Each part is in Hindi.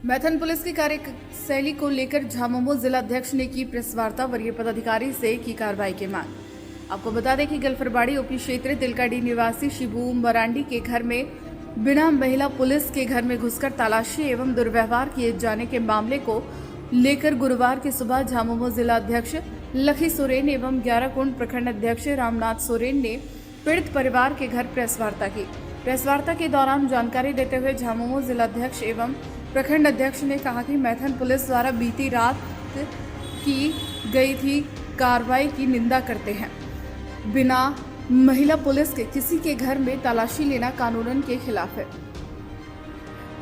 मैथन पुलिस की कार्यशैली को लेकर झामुमो जिला अध्यक्ष ने की प्रेस वार्ता। वरीय पदाधिकारी से की कार्रवाई की मांग। आपको बता दें कि गलफरबाड़ी ओपी क्षेत्र तिलकाडी निवासी शिबू मरांडी के घर में बिना महिला पुलिस के घर में घुसकर तलाशी एवं दुर्व्यवहार किए जाने के मामले को लेकर गुरुवार की सुबह झामुमो जिला अध्यक्ष लखी सोरेन एवं 11 कुंड प्रखंड अध्यक्ष रामनाथ सोरेन ने पीड़ित परिवार के घर प्रेस वार्ता की। प्रेस वार्ता के दौरान जानकारी देते हुए झामुमो जिला अध्यक्ष एवं प्रखंड अध्यक्ष ने कहा कि मैथन पुलिस द्वारा बीती रात की गई थी कार्रवाई की निंदा करते हैं। बिना महिला पुलिस के किसी के घर में तलाशी लेना कानूनन के खिलाफ है।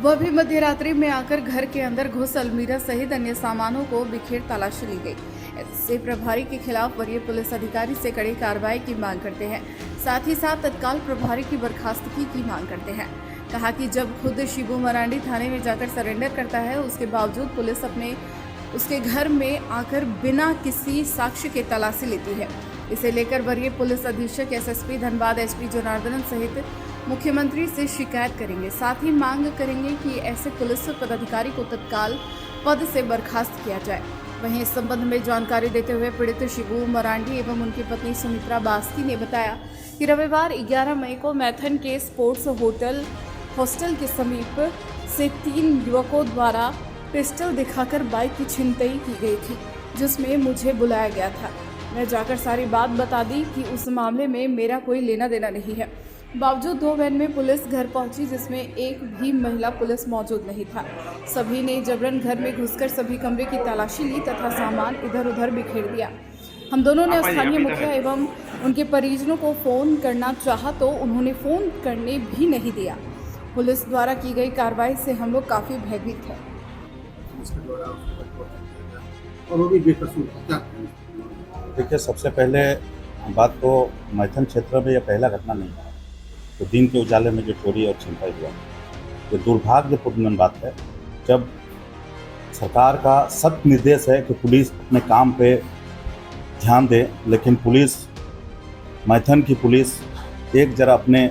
वह भी मध्य रात्रि में आकर घर के अंदर घुस अलमीरा सहित अन्य सामानों को बिखेर तलाशी ली गई। ऐसे प्रभारी के खिलाफ वरीय पुलिस अधिकारी से कड़ी कार्रवाई की मांग करते हैं। साथ ही साथ तत्काल प्रभारी की बर्खास्तगी की मांग करते हैं। कहा कि जब खुद शिबू मरांडी थाने में जाकर सरेंडर करता है, उसके बावजूद पुलिस उसके घर में आकर बिना किसी साक्ष्य के तलाशी लेती है। इसे लेकर वरीय पुलिस अधीक्षक एसएसपी धनबाद एसपी जनार्दनन सहित मुख्यमंत्री से शिकायत करेंगे। साथ ही मांग करेंगे कि ऐसे पुलिस पदाधिकारी को तत्काल पद से बर्खास्त किया जाए। वहीं इस संबंध में जानकारी देते हुए पीड़ित शिबू मरांडी एवं उनकी पत्नी सुमित्रा बास्की ने बताया कि रविवार 11 मई को मैथन के स्पोर्ट्स हॉस्टल के समीप से 3 युवकों द्वारा पिस्टल दिखाकर बाइक की छिनतई की गई थी, जिसमें मुझे बुलाया गया था। मैं जाकर सारी बात बता दी कि उस मामले में मेरा कोई लेना देना नहीं है। बावजूद 2 वैन में पुलिस घर पहुंची, जिसमें एक भी महिला पुलिस मौजूद नहीं था। सभी ने जबरन घर में घुसकर सभी कमरे की तलाशी ली तथा सामान इधर उधर बिखेर दिया। हम दोनों ने स्थानीय मुखिया एवं उनके परिजनों को फ़ोन करना चाहा तो उन्होंने फ़ोन करने भी नहीं दिया। पुलिस द्वारा की गई कार्रवाई से हम लोग काफ़ी भयभीत हैं। देखिए, सबसे पहले बात तो मैथन क्षेत्र में यह पहला घटना नहीं है। तो दिन के उजाले में जो चोरी और छिनताई हुआ, ये दुर्भाग्यपूर्ण बात है। जब सरकार का सख्त निर्देश है कि पुलिस अपने काम पे ध्यान दे, लेकिन मैथन की पुलिस एक जरा अपने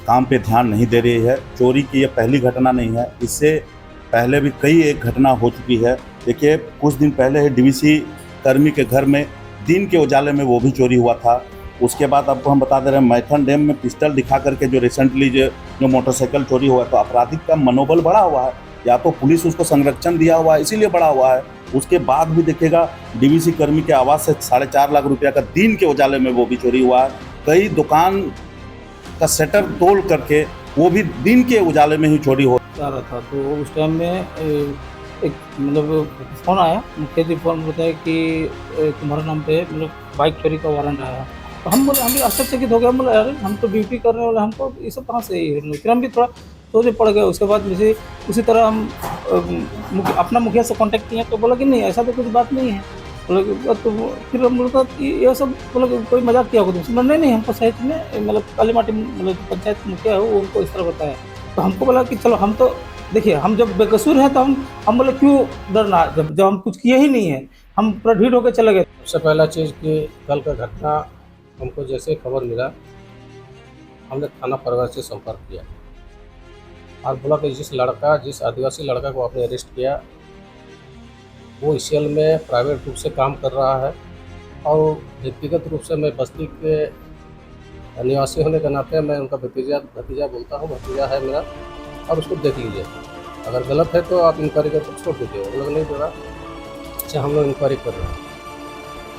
काम पे ध्यान नहीं दे रही है। चोरी की ये पहली घटना नहीं है, इससे पहले भी कई एक घटना हो चुकी है। देखिए, कुछ दिन पहले ही डीवीसी कर्मी के घर में दिन के उजाले में वो भी चोरी हुआ था। उसके बाद आपको हम बता दे रहे हैं, मैथन डैम में पिस्टल दिखा करके जो रिसेंटली जो मोटरसाइकिल चोरी हुआ है, तो आपराधिक का मनोबल बढ़ा हुआ है, या तो पुलिस उसको संरक्षण दिया हुआ है इसीलिए बढ़ा हुआ है। उसके बाद भी देखिएगा, डीवीसी कर्मी के आवास से 4.5 लाख रुपया का दिन के उजाले में वो भी चोरी हुआ है। कई दुकान का शटर तोड़ करके वो भी दिन के उजाले में ही चोरी हो रहा था। तो उस टाइम में एक फ़ोन आया, मुखिया जी फ़ोन बताया कि तुम्हारे नाम पे बाइक चोरी का वारंट आया। तो हम बोले, हम भी आश्चर्यचकित हो गए। हम बोले, अरे हम तो ड्यूटी करने वाले, हमको ये सब कहाँ से। फिर हम भी थोड़ा सोचे पड़ गए। उसके बाद जैसे उसी तरह हम अपना मुखिया से कांटेक्ट किए, तो बोला कि नहीं, ऐसा तो कुछ बात नहीं है। बोला तो फिर हम बोला कि ये सब बोला कोई मजाक किया होगा तुमसे। नहीं, हमको सहित में काली माटी पंचायत मुखिया है, वो उनको इस तरह बताया। तो हमको बोला कि चलो, हम तो देखिए, हम जब बेकसूर हैं तो हम बोले क्यों डरना, जब हम कुछ किए ही नहीं है। हम पूरा ढीठ होकर चले गए। सबसे पहला चीज़ कि कल का घटना हमको जैसे खबर मिला, हमने थाना परिवार से संपर्क किया और बोला कि जिस आदिवासी लड़का को आपने अरेस्ट किया, वो ICL में प्राइवेट रूप से काम कर रहा है और व्यक्तिगत रूप से मैं बस्ती के निवासी होने के नाते मैं उनका भतीजा बोलता हूँ, भतीजा है मेरा, और उसको देख लीजिए। अगर गलत है तो आप इंक्वायरी करके छोड़ दीजिए। वो लोग नहीं दे रहा, अच्छा हम लोग इंक्वायरी कर रहे हैं,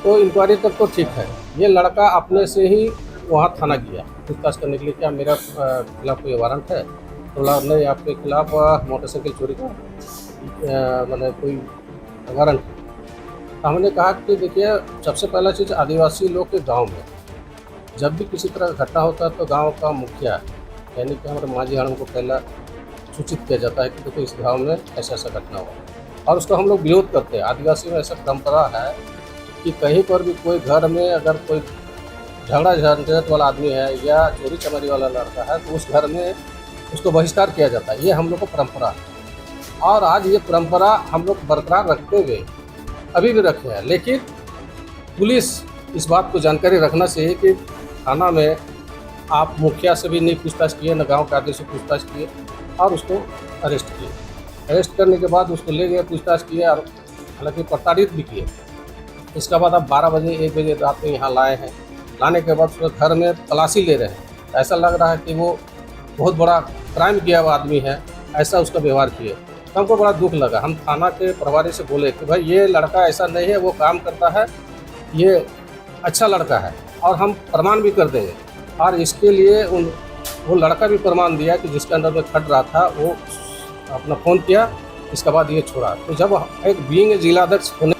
तो इंक्वायरी तक तो ठीक है। ये लड़का अपने से ही वहाँ थाना गया पूछताछ करने के लिए, क्या मेरा खिलाफ कोई वारंट है। तो बोला नहीं, आपके खिलाफ मोटरसाइकिल चोरी का मतलब कोई वारंट। तो हमने कहा कि देखिए, सबसे पहला चीज़, आदिवासी लोग के गांव में जब भी किसी तरह का घटना होता है तो गांव का मुखिया यानी कि हमारे मांझी हाड़म को पहला सूचित किया जाता है कि देखो इस गांव में ऐसा घटना हुआ, और उसका हम लोग विरोध करते हैं। आदिवासी में ऐसा परंपरा है कि कहीं पर भी कोई घर में अगर कोई झगड़ा झंझट वाला आदमी है या चोरी चमारी वाला लड़का है, तो उस घर में उसको बहिष्कार किया जाता है। ये हम लोग को परंपरा है, और आज ये परंपरा हम लोग बरकरार रखते हुए अभी भी रखे हैं। लेकिन पुलिस इस बात को जानकारी रखना चाहिए कि थाना में आप मुखिया से भी नहीं पूछताछ किए, न गांव के आदमी से पूछताछ किए और उसको अरेस्ट किए। अरेस्ट करने के बाद उसको ले गए, पूछताछ किए और हालांकि प्रताड़ित भी किए। इसके बाद अब 12 बजे 1 बजे रात में यहाँ लाए हैं। लाने के बाद उसको घर में तलाशी ले रहे हैं। ऐसा लग रहा है कि वो बहुत बड़ा क्राइम किया हुआ आदमी है, ऐसा उसका व्यवहार किए। तो हमको बड़ा दुख लगा। हम थाना के प्रभारी से बोले कि भाई ये लड़का ऐसा नहीं है, वो काम करता है, ये अच्छा लड़का है और हम प्रमाण भी कर देंगे। और इसके लिए वो लड़का भी प्रमाण दिया कि जिसके अंदर में खट रहा था वो अपना फ़ोन किया, इसके बाद ये छोड़ा। तो जब एक बीइंग जिलाध्यक्ष होने